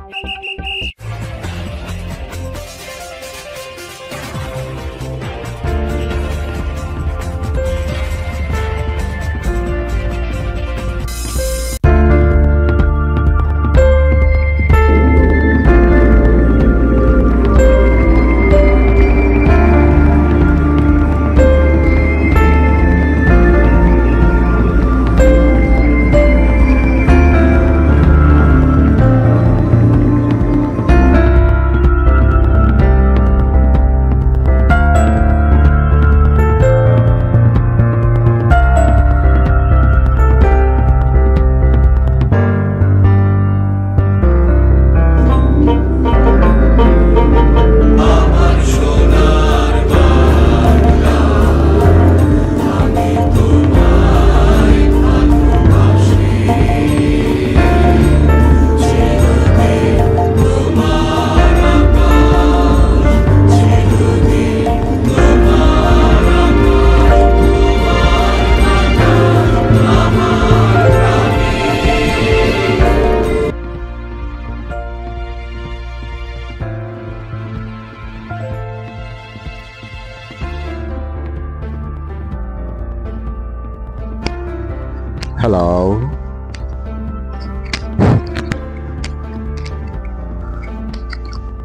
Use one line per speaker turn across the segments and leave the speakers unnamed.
Hello,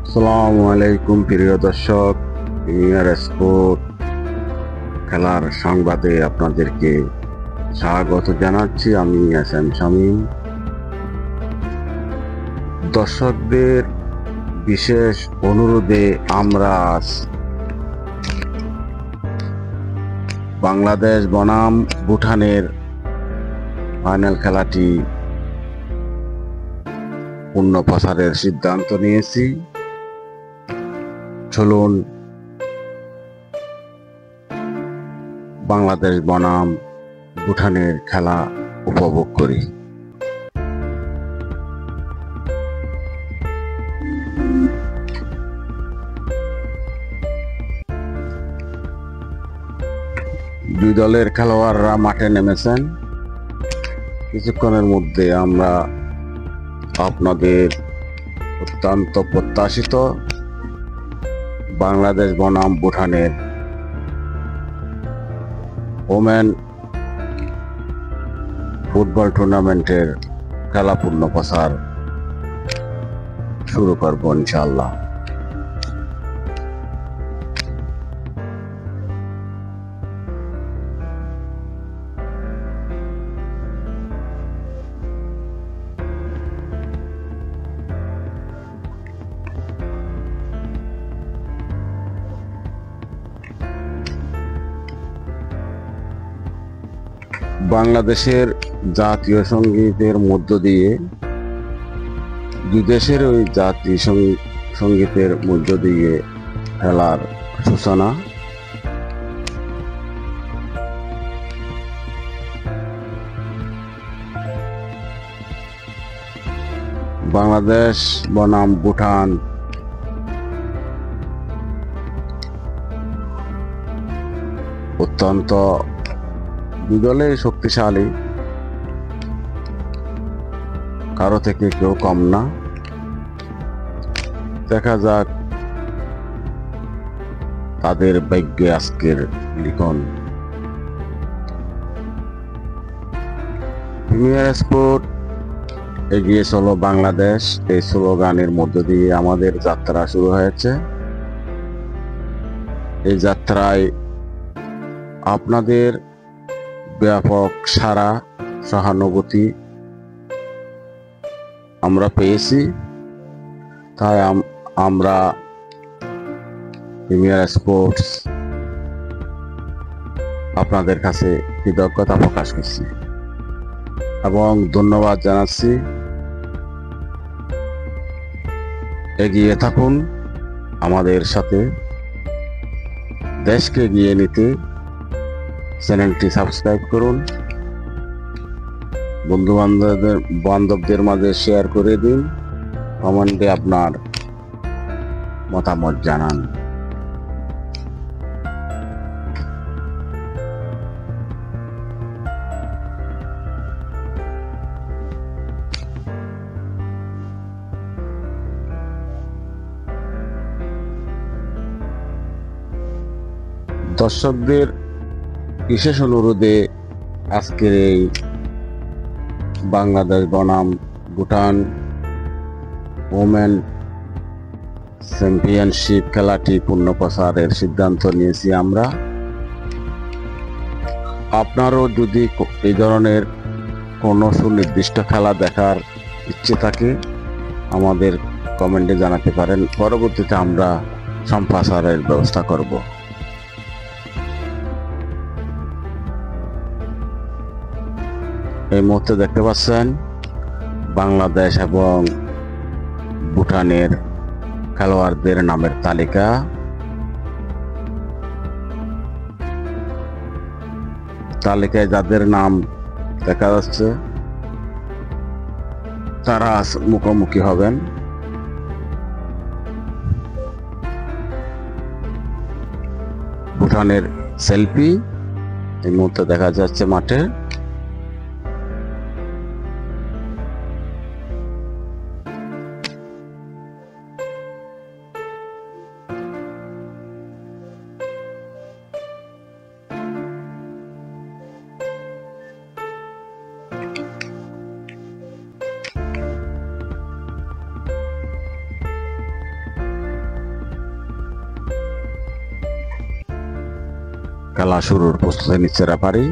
আসসালামু আলাইকুম প্রিয় দর্শক। প্রিমিয়ার স্পোর্ট খেলার সংবাদে আপনাদেরকে স্বাগত জানাচ্ছি। আমি এস.এম. শামীম। দর্শকদের বিশেষ অনুরোধে আমরা আজ বাংলাদেশ বনাম ভুটানের ফাইনাল খেলাটি পূর্ণ প্রচারের সিদ্ধান্ত নিয়েছি। চলুন বাংলাদেশ বনাম ভুটানের খেলা উপভোগ করি। দুই দলের খেলোয়াড়রা মাঠে নেমেছেন। কিছুক্ষণের মধ্যে আমরা আপনাদের অত্যন্ত প্রত্যাশিত বাংলাদেশ বনাম ভুটানের ওমেন ফুটবল টুর্নামেন্টের খেলা পূর্ণ প্রচার শুরু করব ইনশাআল্লাহ। বাংলাদেশের জাতীয় সঙ্গীতের মধ্য দিয়ে দুই দেশের ওই জাতীয় সঙ্গীতের মধ্য দিয়ে খেলার সূচনা। বাংলাদেশ বনাম ভুটান অত্যন্ত দুই দলেই শক্তিশালী, কারো থেকে কেউ কম না। দেখা যাক তাদের ভাগ্যে আজকের লিখন। প্রিমিয়ার স্পোর্ট এগিয়ে চলো বাংলাদেশ, এই স্লোগানের মধ্য দিয়ে আমাদের যাত্রা শুরু হয়েছে। এই যাত্রায় আপনাদের ব্যাপক সাড়া সহানুভূতি আমরা পেয়েছি, তাই আমরা প্রিমিয়ার স্পোর্টস আপনাদের কাছে কৃতজ্ঞতা প্রকাশ করছি এবং ধন্যবাদ জানাচ্ছি। এগিয়ে থাকুন আমাদের সাথে, দেশকে এগিয়ে নিতে চ্যানেলটি সাবস্ক্রাইব করুন, বন্ধু বান্ধবদের মাঝে শেয়ার করে দিন, কমেন্টে আপনার মতামত জানান। দর্শকদের বিশেষ অনুরোধে আজকের এই বাংলাদেশ বনাম ভুটান ওমেন চ্যাম্পিয়নশিপ খেলাটি পুনঃপ্রচারের সিদ্ধান্ত নিয়েছি আমরা। আপনারও যদি এই ধরনের কোনো সুনির্দিষ্ট খেলা দেখার ইচ্ছে থাকে আমাদের কমেন্টে জানাতে পারেন, পরবর্তীতে আমরা সম্প্রচারের ব্যবস্থা করব। এই মুহূর্তে দেখতে পাচ্ছেন বাংলাদেশ এবং ভুটানের খেলোয়াড়দের নামের তালিকা। তালিকায় যাদের নাম দেখা যাচ্ছে তারা মুখোমুখি হবেন। ভুটানের সেলফি এই মুহূর্তে দেখা যাচ্ছে মাঠে। খেলা শুরুর প্রস্তুতি নিচ্ছে রেফারি।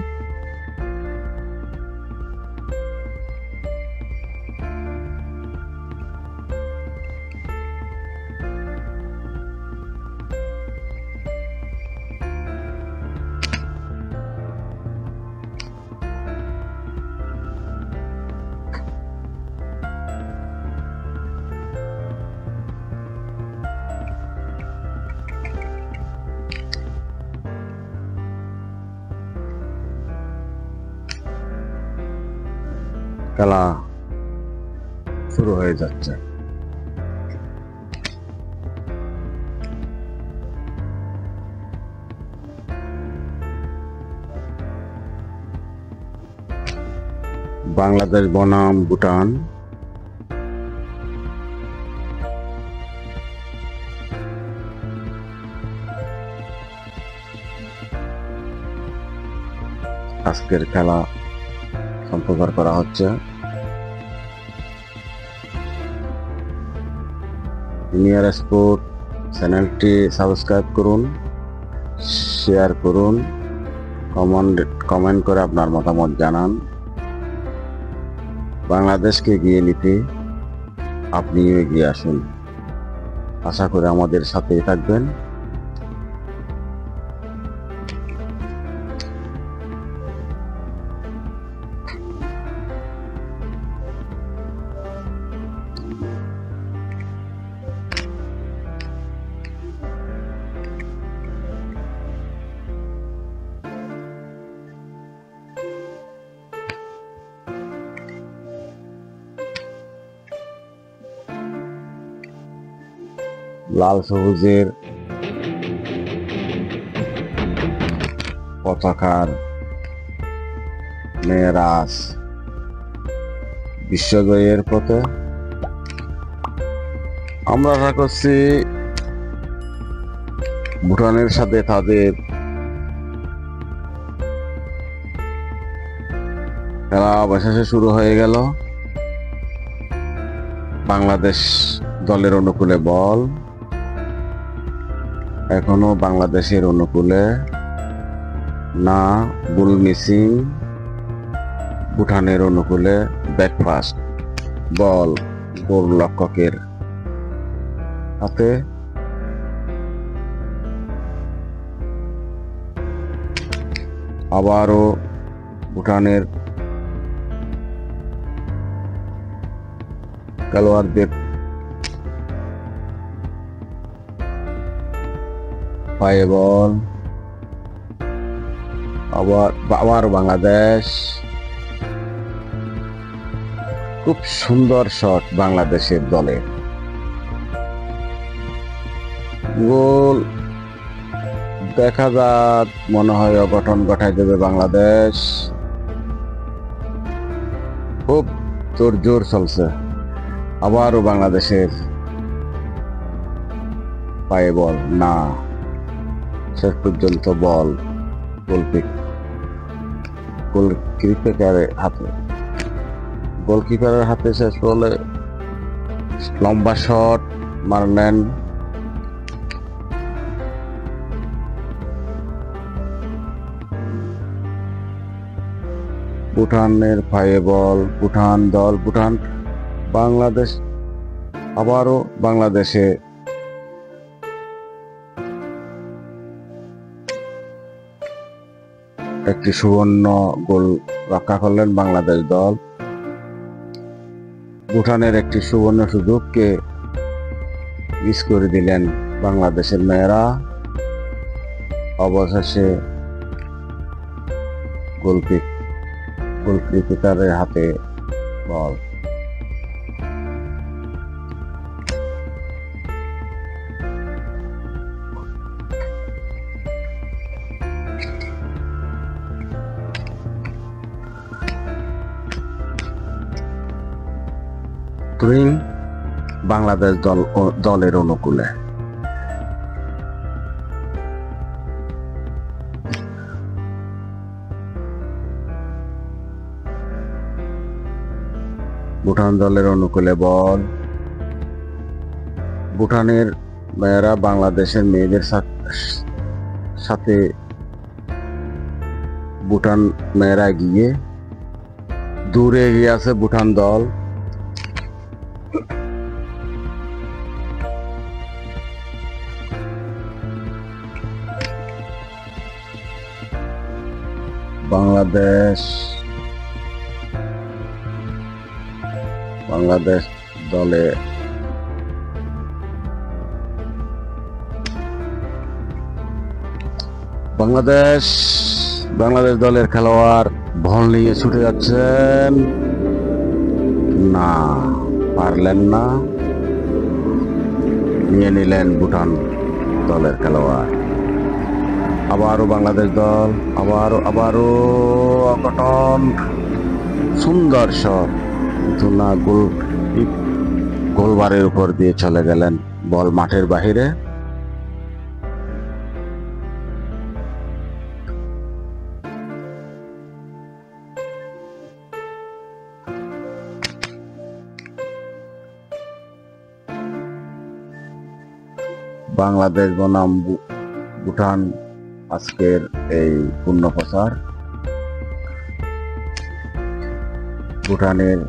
খেলা শুরু হয়ে যাচ্ছে। বাংলাদেশ বনাম ভুটান। আজকের খেলা সম্প্রচার করা হচ্ছে। নিয়ার স্পোর্ট চ্যানেলটি সাবস্ক্রাইব করুন, শেয়ার করুন, কমেন্ট করে আপনার মতামত জানান। বাংলাদেশকে এগিয়ে নিতে আপনিও এগিয়ে আসুন। আশা করি আমাদের সাথেই থাকবেন। লাল সবুজের পতাকার মেয়েরাজ বিশ্বজয়ের পথে। আমরা আশা করছি ভুটানের সাথে তাদের খেলা অবশেষে শুরু হয়ে গেল। বাংলাদেশ দলের অনুকূলে বল, এখনো বাংলাদেশের অনুকূলে না, বল মিসিং। ভুটানের অনুকূলে ব্যাকফাস্ট বল গোলরক্ষকের হাতে। আবারও ভুটানের খেলোয়াড়দের পায়ে বল। আবার বাংলাদেশ, খুব সুন্দর শট বাংলাদেশের দলে। গোল দেখা যাক, মনে হয় অঘটন ঘটাই দেবে বাংলাদেশ। খুব জোর চলছে। আবারও বাংলাদেশের পায়ে বল না, শেষ পর্যন্ত বল গোলকিপারের হাতে শেষ বলে লম্বা শট মারলেন। ভুটানের পায়ে বল, ভুটান বাংলাদেশ, আবারও বাংলাদেশে একটি সুবর্ণ গোল রক্ষা করলেন বাংলাদেশ দল। ভুটানের একটি সুবর্ণ সুযোগকে মিস করে দিলেন বাংলাদেশের মেয়েরা। অবশেষে গোলকিপারের হাতে বল। বাংলাদেশ দলের অনুকূলে ভুটান দলের অনুকূলে বল। ভুটানের মেয়েরা বাংলাদেশের মেয়েদের সাথে ভুটান মেয়েরা গিয়ে দূরে এগিয়ে আছে ভুটান দল। বাংলাদেশ দলে বাংলাদেশ দলের খেলোয়াড় বল নিয়ে ছুটে যাচ্ছেন, না পারলেন না, নিয়ে নিলেন ভুটান দলের খেলোয়াড়। আবারও বাংলাদেশ দল, আবারও অঘটন, সুন্দর শট, কিন্তু না, গোলবারের উপর দিয়ে চলে গেলেন, বল মাঠের বাহিরে। বাংলাদেশ বনাম ভুটান আজকের এই পূর্ণ প্রচার। ভুটানের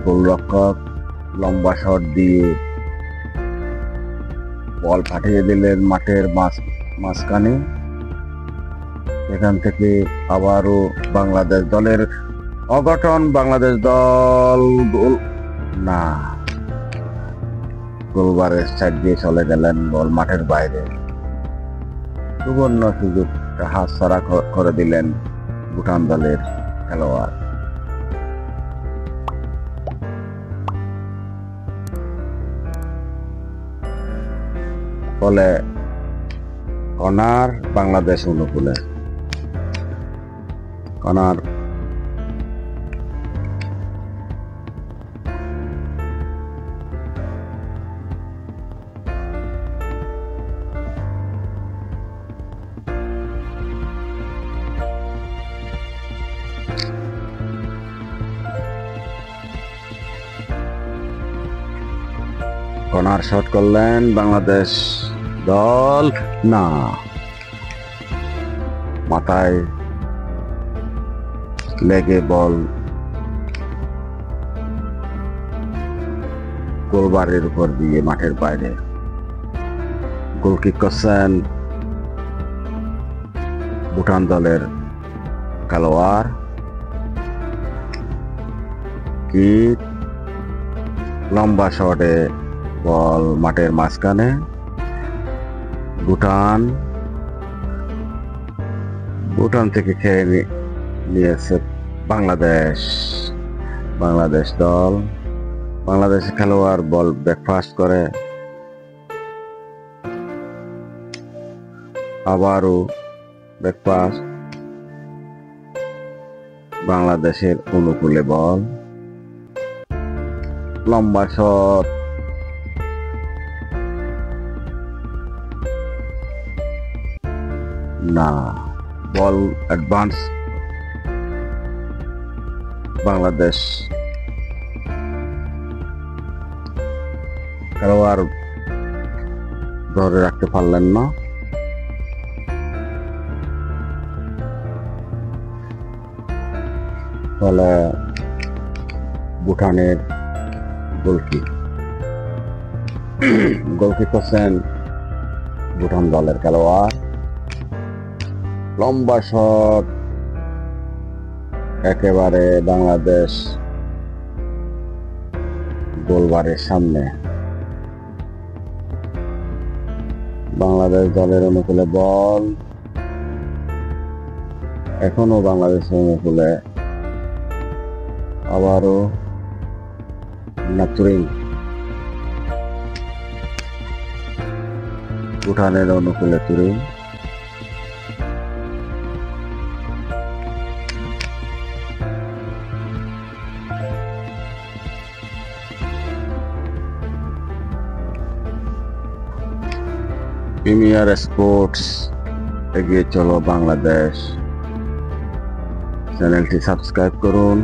গোলরক্ষক লম্বা শট দিয়ে বল পাঠিয়ে দিলেন মাঠের মাঝখানে। এখান থেকে আবারও বাংলাদেশ দলের অঘটন, বাংলাদেশ দল গোল না, গোলবারের সাইড দিয়ে চলে গেলেন, বল মাঠের বাইরে। সুবর্ণ সুযোগটা হাতছাড়া করে দিলেন ভুটান দলের খেলোয়াড়। ফলে কর্নার বাংলাদেশ অনুকূলে। কর্নার কর্নার শট করলেন বাংলাদেশ দল, না, মাথায় লেগে বল গোলবারের উপর দিয়ে মাঠের বাইরে। গোলকিক করছেন ভুটান দলের খেলোয়াড়। কিক, লম্বা শটে বল মাঠের মাঝখানে। ভুটান থেকে খেয়ে নিয়েছে বাংলাদেশ দল। বাংলাদেশের খেলোয়াড় বল ব্রেকফাস্ট করে, আবারও ব্রেকফাস্ট, বাংলাদেশের অনুকূলে বল, লম্বা শট, না, বল অ্যাডভান্স বাংলাদেশ খেলোয়াড় ধরে রাখতে পারলেন না। ফলে ভুটানের গোলকি করছেন ভুটান দলের খেলোয়াড়। লম্বা শট, একেবারে বাংলাদেশ গোলবারের সামনে। বাংলাদেশ দলের অনুকূলে বল, এখনো বাংলাদেশের অনুকূলে, আবারও নাতুরিং ভুটানের অনুকূলে তুরিং। প্রিমিয়ার স্পোর্টস, এগিয়ে চলো বাংলাদেশ। চ্যানেলটি সাবস্ক্রাইব করুন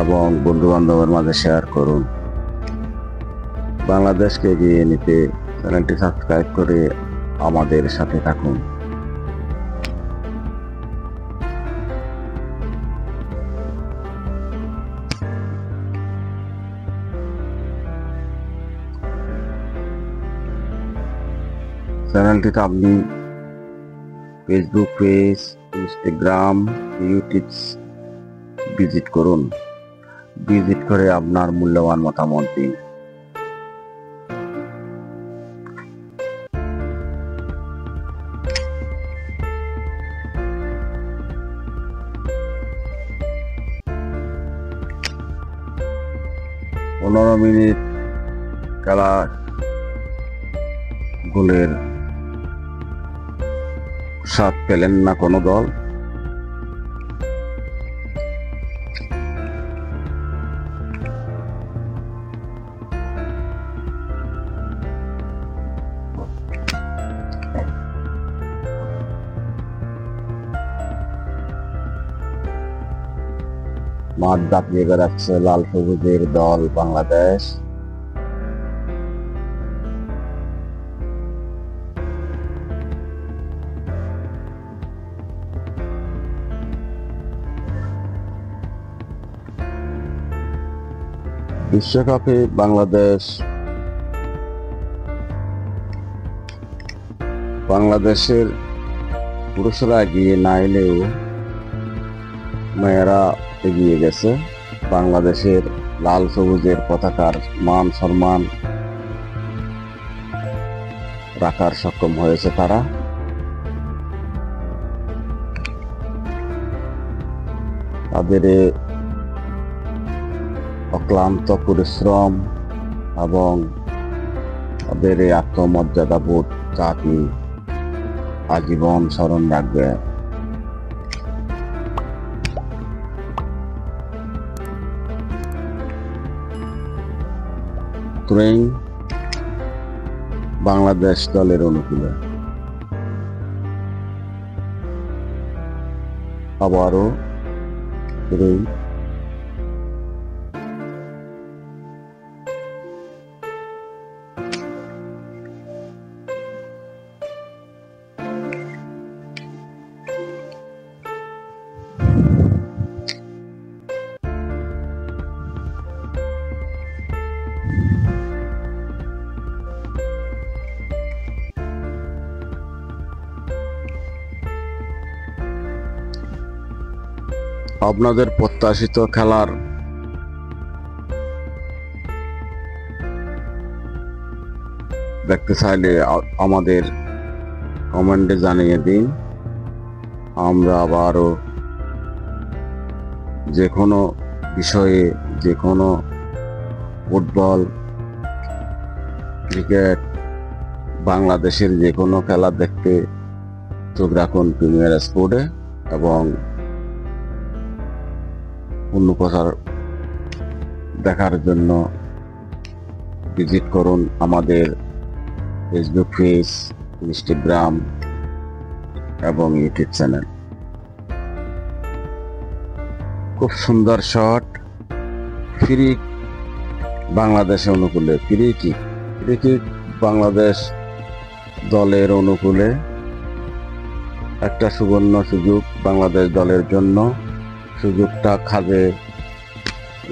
এবং বন্ধু বান্ধবের মাঝে শেয়ার করুন। বাংলাদেশকে এগিয়ে নিতে চ্যানেলটি সাবস্ক্রাইব করে আমাদের সাথে থাকুন। চ্যানেলটিতে আপনি Facebook page, Instagram, YouTube visit করুন। ভিজিট করে আপনার মূল্যবান মতামত দিন। পনেরো মিনিট খেলা, গোলের স্বাদ পেলেন না কোনো দল। মাঠ দাপিয়ে বেড়াচ্ছে লাল সবুজের দল বাংলাদেশ। বিশ্বকাপে বাংলাদেশের পুরুষরা এগিয়ে না এলেও মেয়েরা এগিয়ে গেছে। বাংলাদেশের লাল সবুজের পতাকার মান সম্মান রাখার সক্ষম হয়েছে তারা। তাদের অক্লান্ত পরিশ্রম এবং তাদের আত্মমর্যাদা বোধ জাতি আজীবন স্মরণ রাখবে। তুরিং বাংলাদেশ দলের অনুকূলে, আবারও তুরিং। আপনাদের প্রত্যাশিত খেলার দেখতে চাইলে আমাদের কমেন্টে জানিয়ে দিন। আমরা আবারও যে কোনো বিষয়ে, যে কোনো ফুটবল, ক্রিকেট, বাংলাদেশের যে কোনো খেলা দেখতে চোখ রাখুন প্রিমিয়ার স্পোর্টে এবং অন্য প্রচার দেখার জন্য ভিজিট করুন আমাদের ফেসবুক পেজ, ইনস্টাগ্রাম এবং ইউটিউব চ্যানেল। খুব সুন্দর শট, ফ্রি বাংলাদেশ অনুকূলে, ফ্রি কিক বাংলাদেশ দলের অনুকূলে। একটা সুবর্ণ সুযোগ বাংলাদেশ দলের জন্য, সুযোগটা খাজে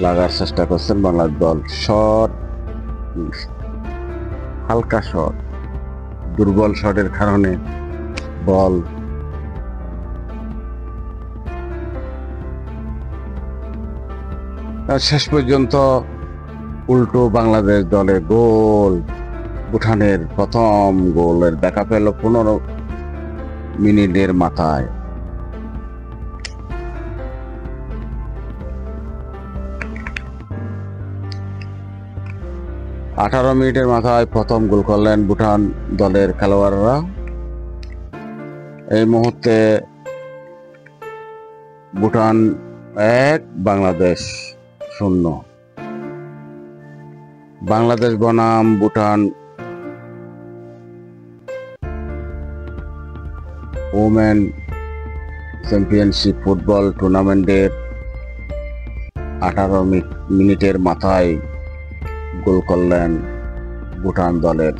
লাগার চেষ্টা করছেন বাংলাদেশ দল। শট, হালকা শট, দুর্বল শটের কারণে বল শেষ পর্যন্ত উল্টো বাংলাদেশ দলে গোল। ভুটানের প্রথম গোলের দেখা পেল 15 মিনিটের মাথায়। আঠারো মিনিটের মাথায় প্রথম গোল করলেন ভুটান দলের খেলোয়াড়রা। এই মুহূর্তে ভুটান 1, বাংলাদেশ 0। বাংলাদেশ বনাম ভুটান ওমেন চ্যাম্পিয়নশিপ ফুটবল টুর্নামেন্টের 18 মিনিটের মাথায় গোল করলেন ভুটান দলের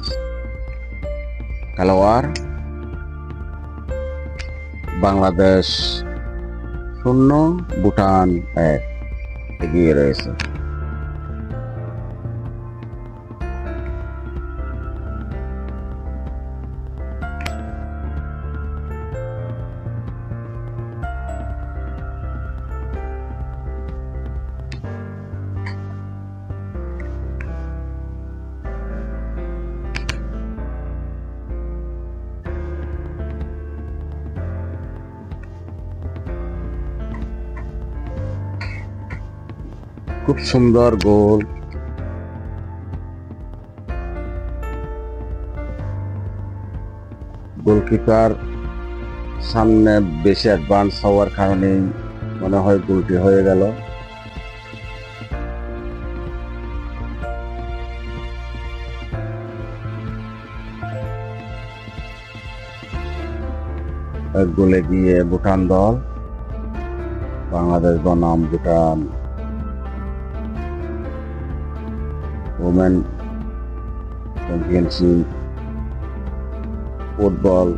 খেলোয়াড়। বাংলাদেশ 0, ভুটান 1 এগিয়ে রয়েছে। খুব সুন্দর গোল। গোলকিপার সামনে বেশি অ্যাডভান্স হওয়ার কারণে মনে হয় গোলটি হয়ে গেল। এক গোলে গিয়ে ভুটান দল, বাংলাদেশ বনাম ভুটান ওমেন চ্যাম্পিয়নশিপ ফুটবল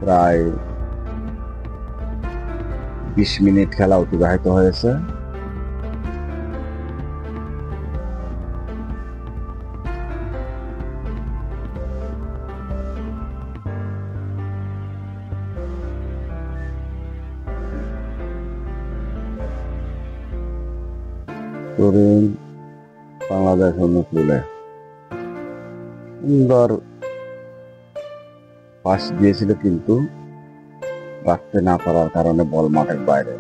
প্রায় 20 মিনিট খেলা অতিবাহিত হয়েছে। তরুণ বাংলাদেশ অনুকূলে সুন্দর পাস দিয়েছিল, কিন্তু রাখতে না পারার কারণে বল মাঠের বাইরে।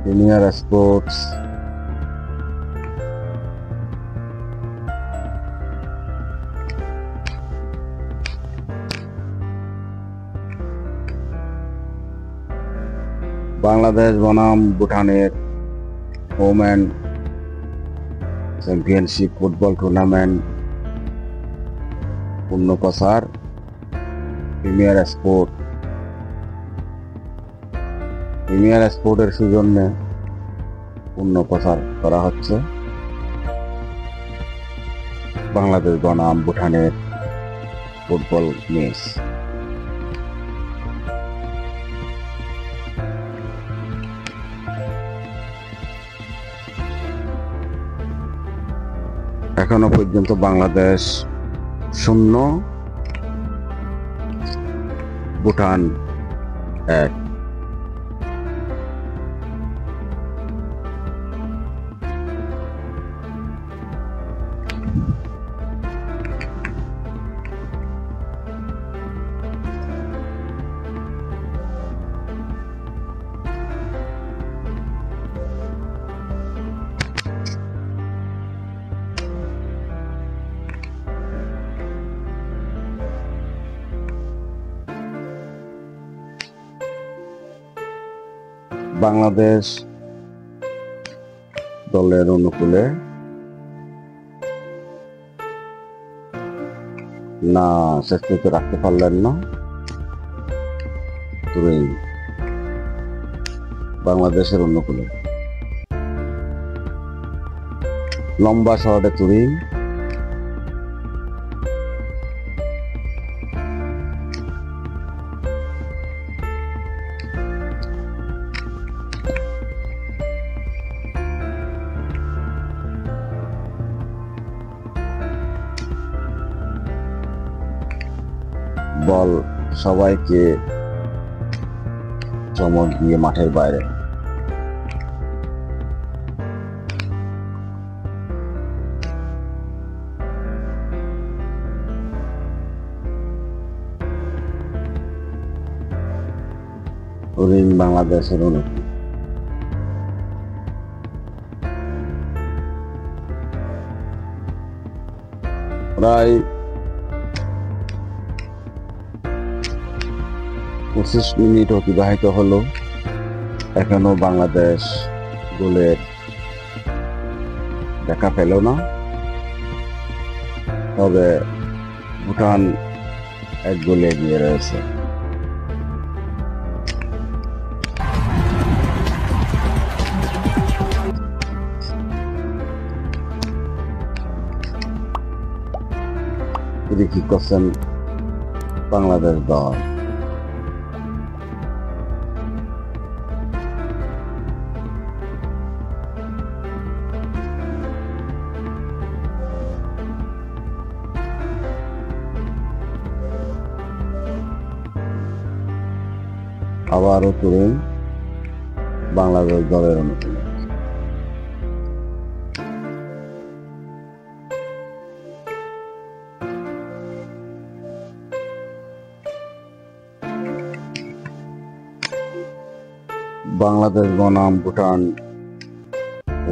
প্রিমিয়ার স্পোর্টস বাংলাদেশ বনাম ভুটানের ওমেন চ্যাম্পিয়নশিপ ফুটবল টুর্নামেন্ট পূর্ণ প্রচার প্রিমিয়ার স্পোর্টের সৌজন্যে পূর্ণ প্রচার করা হচ্ছে বাংলাদেশ বনাম ভুটানের ফুটবল ম্যাচ। এখনো পর্যন্ত বাংলাদেশ 0, ভুটান 1। বাংলাদেশ দলের অনুকূলে না, শেষ পর্যন্ত রাখতে পারলেন না। তুরিং বাংলাদেশের অনুকূলে লম্বা শটে তুরিং বল সবাইকে চমক দিয়ে মাঠের বাইরে। তুরিং বাংলাদেশের অনুকূলে প্রায় 25 মিনিট অতিবাহিত হলো, এখনো বাংলাদেশ গোলের দেখা পেল না। তবে ভুটান 1 গোলে এগিয়ে রয়েছে। কি করছেন বাংলাদেশ দল? আবারও তুরিং বাংলাদেশ দলের অনুকূলে। বাংলাদেশ বনাম ভুটান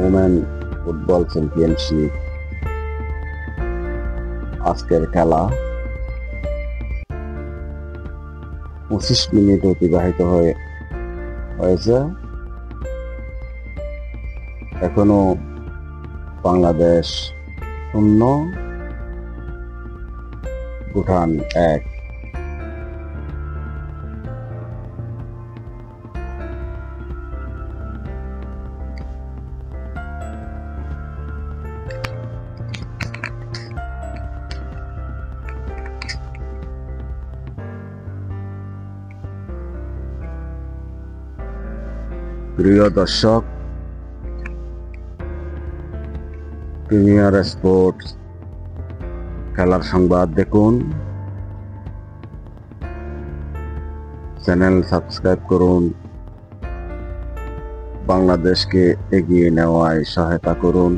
ওমেন ফুটবল চ্যাম্পিয়নশিপ আজকের খেলা 25 মিনিট অতিবাহিত হয়েছে, এখনো বাংলাদেশ 0 ভুটান 1। প্রিয় দর্শক, প্রিমিয়ার স্পোর্টস খেলার সংবাদ দেখুন, চ্যানেল সাবস্ক্রাইব করুন, বাংলাদেশকে এগিয়ে নেওয়ায় সহায়তা করুন।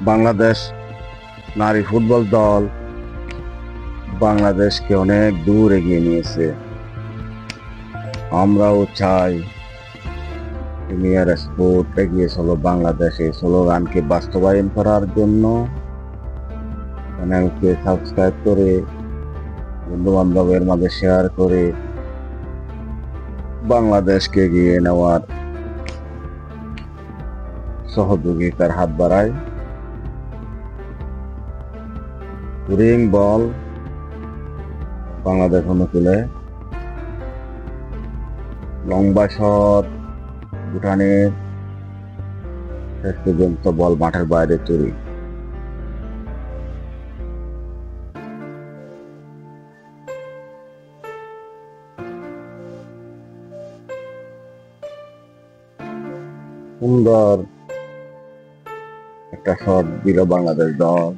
বাংলাদেশ নারী ফুটবল দল বাংলাদেশকে অনেক দূর এগিয়ে নিয়েছে। আমরাও চাই প্রিমিয়ার স্পোর্ট এগিয়ে চলো বাংলাদেশে স্লোগানকে বাস্তবায়ন করার জন্য চ্যানেলকে সাবস্ক্রাইব করে বন্ধু বান্ধবের মাঝে শেয়ার করে বাংলাদেশকে এগিয়ে নেওয়ার সহযোগিতার হাত বাড়ায়। তুরিং বল বাংলাদেশ অনুকূলে, লম্বা শট ভুটানের, শেষ পর্যন্ত বল মাঠের বাইরে। তুরিং সুন্দর একটা শট দিল বাংলাদেশ দল।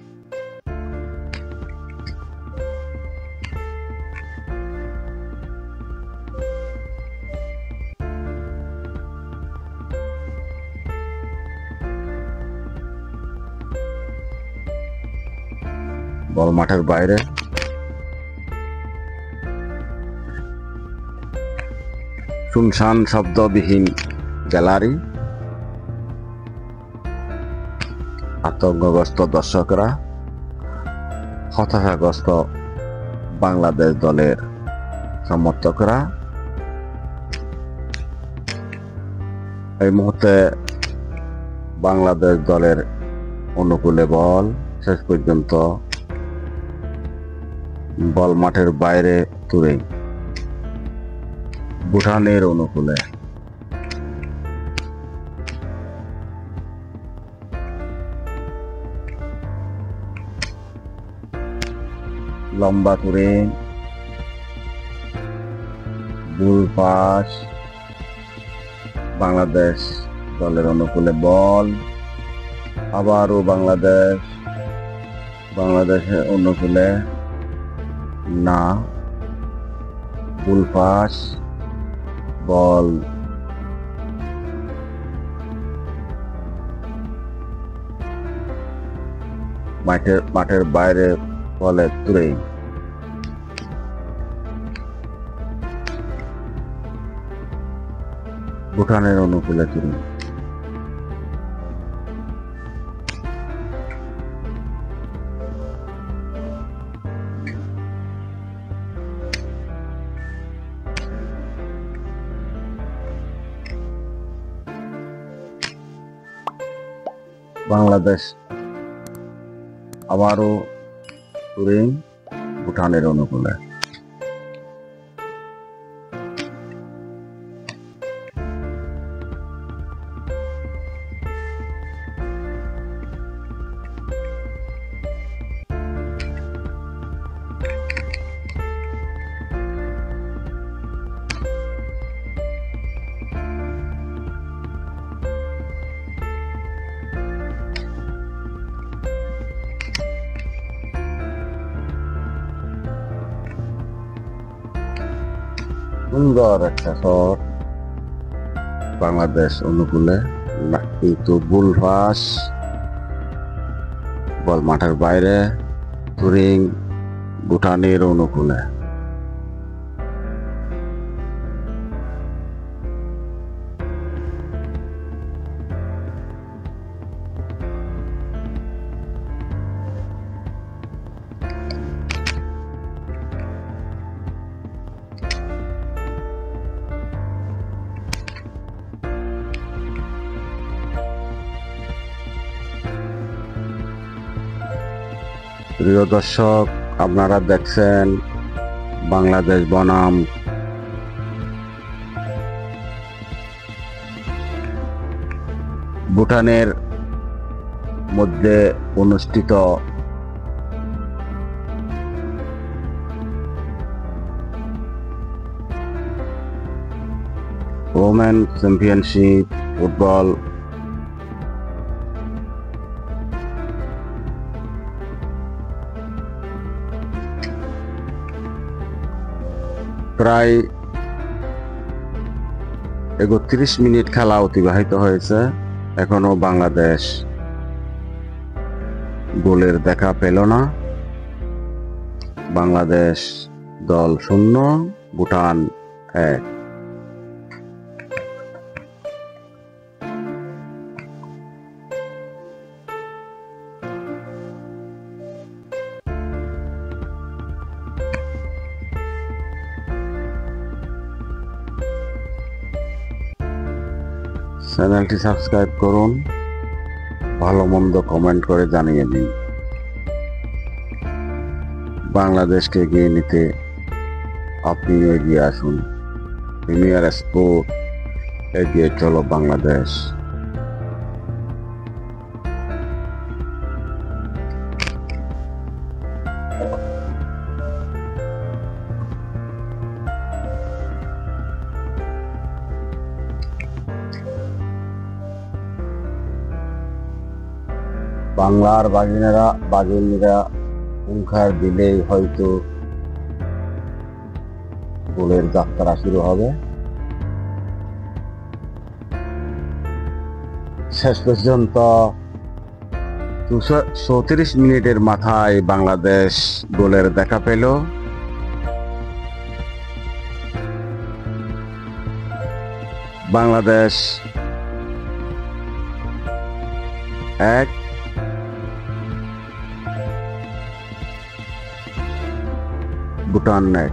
বল মাঠের বাইরে। শুনশান শব্দবিহীন গ্যালারি, আতঙ্কগ্রস্ত দর্শকরা, হতাশাগ্রস্ত বাংলাদেশ দলের সমর্থকরা। এই মুহূর্তে বাংলাদেশ দলের অনুকূলে বল, শেষ পর্যন্ত বল মাঠের বাইরে তুলে ভুটানের অনুকূলে। লম্বা তুরে বুল পাস, বাংলাদেশ দলের অনুকূলে বল, আবারও বাংলাদেশের অনুকূলে না, বুল পাস, বল মাঠের বাইরে বলে তুলে ভুটানের অনুকূলে তুলে। বাংলাদেশ আবারও তুলে ভুটানের অনুকূলে। সুন্দর একটা শট, বাংলাদেশ অনুকূলে, কিন্তু বুল পাস, বল মাঠের বাইরে, তুরিং ভুটানের অনুকূলে। প্রিয় দর্শক, আপনারা দেখছেন বাংলাদেশ বনাম ভুটানের মধ্যে অনুষ্ঠিত ওমেন চ্যাম্পিয়নশিপ ফুটবল প্রায় ৩১ মিনিট খেলা অতিবাহিত হয়েছে, এখনো বাংলাদেশ গোলের দেখা পেল না। বাংলাদেশ দল 0, ভুটান 1। চ্যানেলটি সাবস্ক্রাইব করুন, ভালো মন্দ কমেন্ট করে জানিয়ে দিন। বাংলাদেশকে এগিয়ে নিতে আপনি এগিয়ে আসুন। প্রিমিয়ার স্পোর্ট, এগিয়ে চলো বাংলাদেশ। বাংলার বাগিনীরা হুঙ্কার দিলেই হয়তো গোলের যাত্রা শুরু হবে। শেষ পর্যন্ত ৩৪ মিনিটের মাথায় বাংলাদেশ গোলের দেখা পেল। বাংলাদেশ 1, ভুটান 1।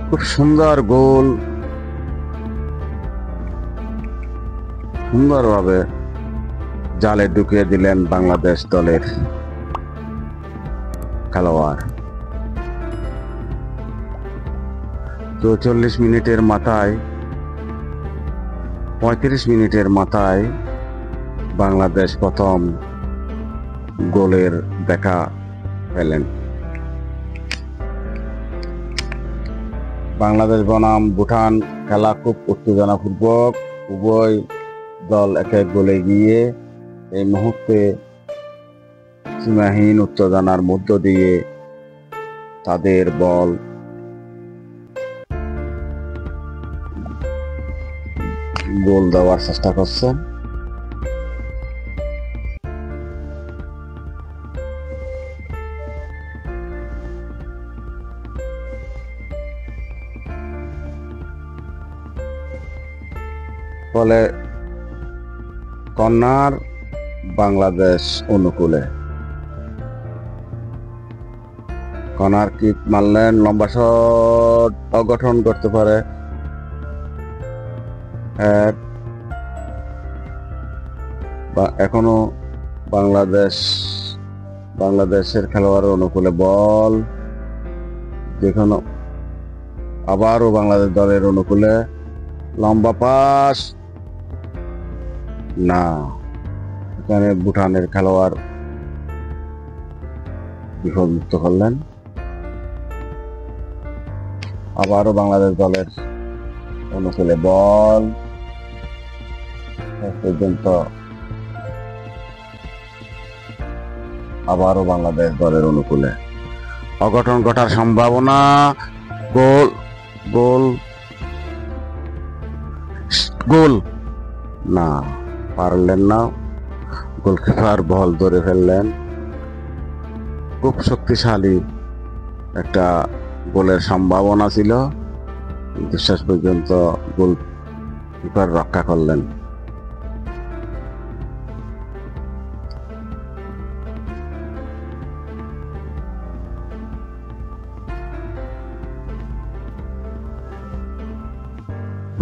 খুব সুন্দর গোল, সুন্দরভাবে জালে ঢুকিয়ে দিলেন বাংলাদেশ দলের খেলোয়াড়। ৪৪ মিনিটের মাথায়, ৩৫ মিনিটের মাথায় বাংলাদেশ প্রথম গোলের দেখা পেলেন। বাংলাদেশ বনাম ভুটান খেলা খুব উত্তেজনাপূর্বক, উভয় দল এক এক গোলে গিয়ে এই মুহূর্তে সীমাহীন উত্তেজনার মধ্য দিয়ে তাদের বল গোল দেওয়ার চেষ্টা করছেন। ফলে কর্নার বাংলাদেশ অনুকূলে। কর্নার কিক মারলেন, লম্বা শট অঘটন করতে পারে। এখনো বাংলাদেশের খেলোয়াড়ের অনুকূলে বল, যেখানে আবারও বাংলাদেশ দলের অনুকূলে লম্বা পাস, না, এখানে ভুটানের খেলোয়াড় বিপদমুক্ত করলেন। আবারও বাংলাদেশ দলের অনুকূলে বল, পর্যন্ত আবারও বাংলাদেশ দলের অনুকূলে। অঘটন ঘটার সম্ভাবনা, গোল গোল গোল, না, পারলেন না, গোলকিপার বল ধরে ফেললেন। খুব শক্তিশালী একটা গোলের সম্ভাবনা ছিল, কিন্তু শেষ পর্যন্ত গোলকিপার রক্ষা করলেন।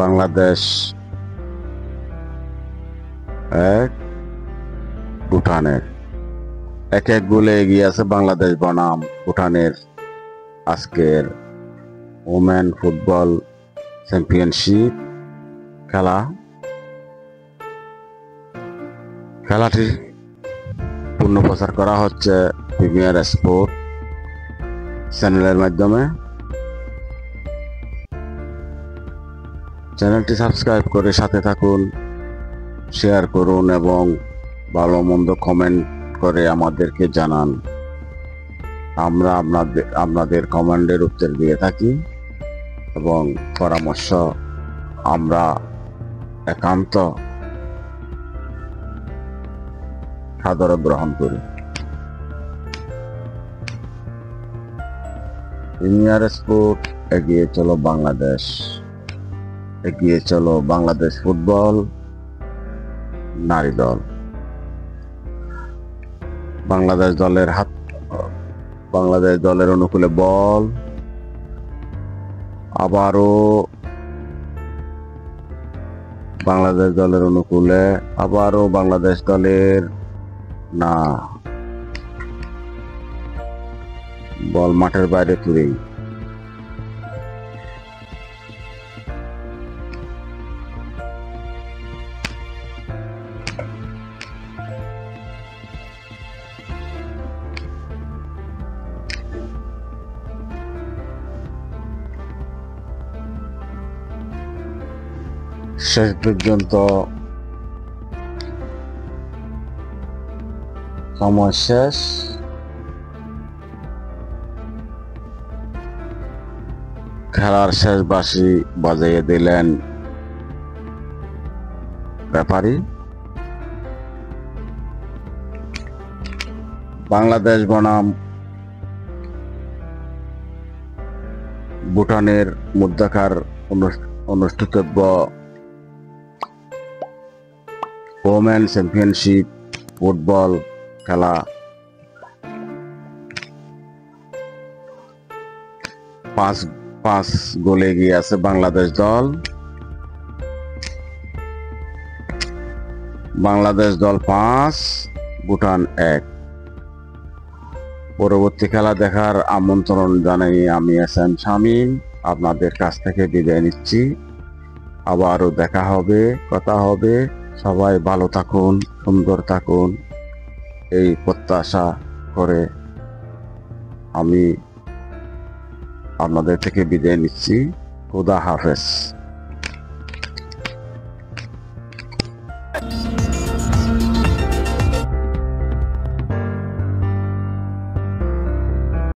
বাংলাদেশ 1, ভুটানের এক এক গোলে এগিয়ে আছে বাংলাদেশ বনাম ভুটানের আজকের ওমেন ফুটবল চ্যাম্পিয়নশিপ খেলা। খেলাটি পূর্ণ প্রচার করা হচ্ছে প্রিমিয়ার স্পোর্ট চ্যানেলের মাধ্যমে। চ্যানেলটি সাবস্ক্রাইব করে সাথে থাকুন, শেয়ার করুন এবং ভালো মন্দ কমেন্ট করে আমাদেরকে জানান। আমরা আপনাদের কমেন্টের উত্তর দিয়ে থাকি এবং পরামর্শ আমরা একান্ত সাদরে গ্রহণ করি। প্রিমিয়ার স্পোর্ট, এগিয়ে চলো বাংলাদেশ, এগিয়ে চলো বাংলাদেশ ফুটবল নারী দল। বাংলাদেশ দলের অনুকূলে বল, আবারও বাংলাদেশ দলের অনুকূলে, আবারও বাংলাদেশ দলের, না, বল মাঠের বাইরে তুলেই। শেষ পর্যন্ত সময় শেষ, খেলার শেষ বাঁশি বাজিয়ে দিলেন রেফারি। বাংলাদেশ বনাম ভুটানের মধ্যকার অনুষ্ঠিতব্য ওমেন চ্যাম্পিয়নশিপ ফুটবল খেলা 5 5 গোলে এগিয়ে আছে বাংলাদেশ দল। বাংলাদেশ দল 5, ভুটান 1। পরবর্তী খেলা দেখার আমন্ত্রণ জানাই আমি এসএম শামীম আপনাদের কাছ থেকে বিদায় নিচ্ছি। আবারও দেখা হবে, কথা হবে। সবাই ভালো থাকুন, সুন্দর থাকুন, এই প্রত্যাশা করে আমি আপনাদের থেকে বিদায় নিচ্ছি। খোদা হাফেজ।